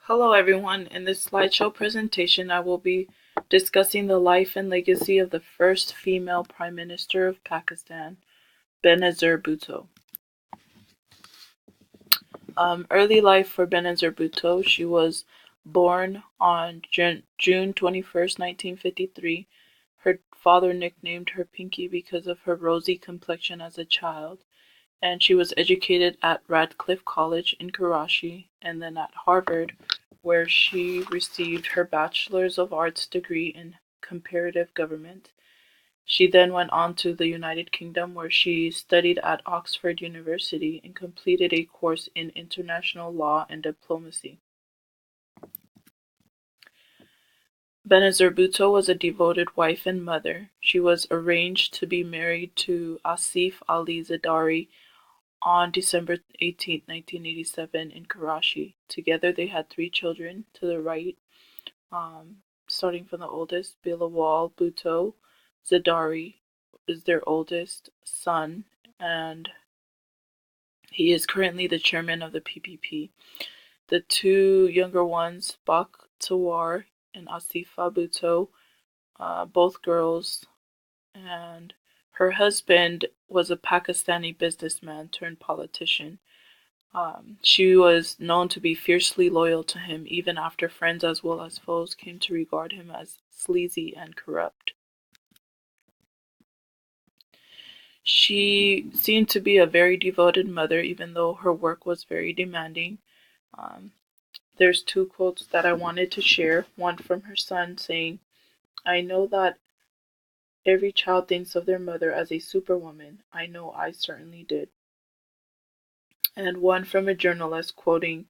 Hello everyone, in this slideshow presentation I will be discussing the life and legacy of the first female Prime Minister of Pakistan, Benazir Bhutto. Early life for Benazir Bhutto. She was born on June 21st, 1953. Her father nicknamed her Pinky because of her rosy complexion as a child, and she was educated at Radcliffe College in Karachi and then at Harvard, where she received her Bachelor's of Arts degree in Comparative Government. She then went on to the United Kingdom, where she studied at Oxford University and completed a course in international law and diplomacy. Benazir Bhutto was a devoted wife and mother. She was arranged to be married to Asif Ali Zardari on December 18, 1987 in Karachi. Together they had three children. To the right, starting from the oldest, Bilawal Bhutto Zardari is their oldest son, and he is currently the chairman of the PPP. The two younger ones, Bakhtawar and Asifa Bhutto, both girls, and her husband was a Pakistani businessman turned politician. She was known to be fiercely loyal to him, even after friends as well as foes came to regard him as sleazy and corrupt. She seemed to be a very devoted mother, even though her work was very demanding. Um, there's two quotes that I wanted to share. One from her son saying, "I know that every child thinks of their mother as a superwoman. I know I certainly did." And one from a journalist quoting,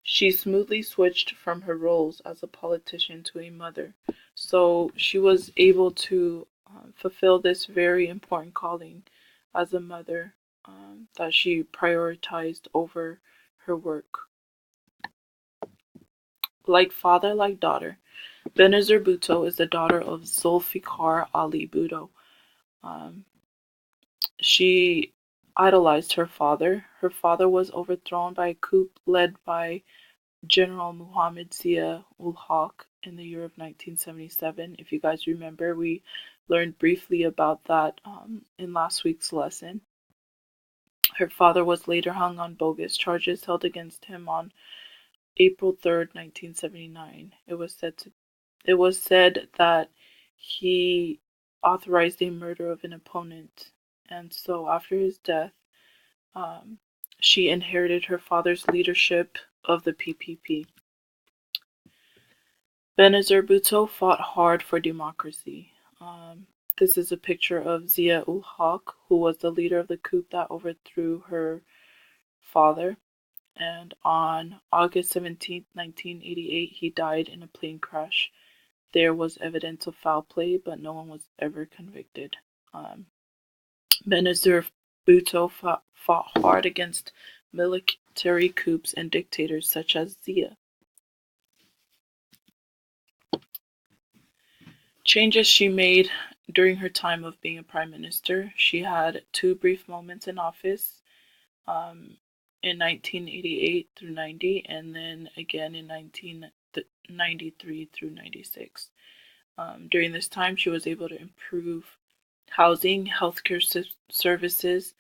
"She smoothly switched from her roles as a politician to a mother." So she was able to fulfill this very important calling as a mother, that she prioritized over her work. Like father, like daughter. Benazir Bhutto is the daughter of Zulfikar Ali Bhutto. Um, she idolized her father. Her father was overthrown by a coup led by General Muhammad Zia-ul-Haq in the year of 1977. If you guys remember, we learned briefly about that in last week's lesson. Her father was later hung on bogus charges held against him on April 3rd, 1979. It was said that he authorized a murder of an opponent, and so after his death, um, she inherited her father's leadership of the PPP. Benazir Bhutto fought hard for democracy. This is a picture of Zia-ul-Haq, who was the leader of the coup that overthrew her father. And on August 17, 1988, he died in a plane crash. There was evidence of foul play, but no one was ever convicted. Benazir Bhutto fought hard against military coups and dictators such as Zia. Changes she made during her time of being a prime minister. She had two brief moments in office, in 1988 through 90, and then again in 1993 through 96. During this time, she was able to improve housing, healthcare services,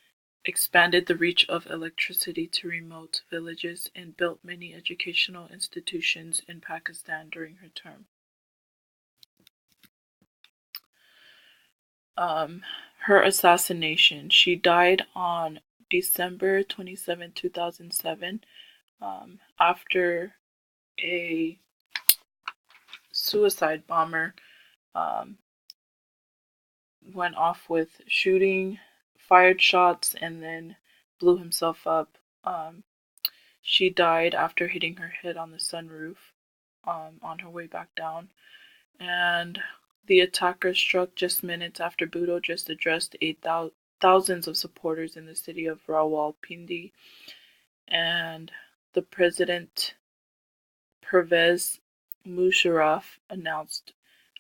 expanded the reach of electricity to remote villages, and built many educational institutions in Pakistan during her term. Her assassination. She died on December 27, 2007, after a suicide bomber um, went off with shooting, fired shots, and then blew himself up. She died after hitting her head on the sunroof on her way back down. And the attacker struck just minutes after Bhutto just addressed thousands of supporters in the city of Rawalpindi, and the president Pervez Musharraf announced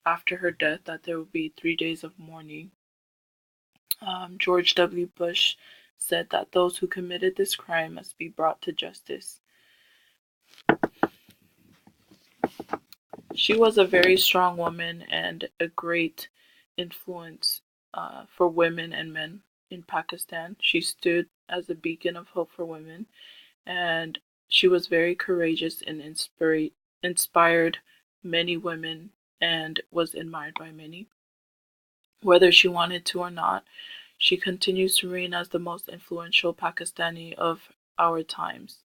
after her death that there would be 3 days of mourning. George W. Bush said that those who committed this crime must be brought to justice. She was a very strong woman and a great influence for women and men in Pakistan. She stood as a beacon of hope for women, and she was very courageous and inspired many women and was admired by many. Whether she wanted to or not, she continues to reign as the most influential Pakistani of our times.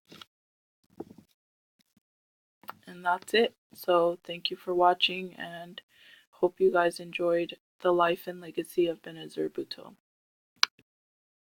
And that's it. So thank you for watching, and hope you guys enjoyed the life and legacy of Benazir Bhutto.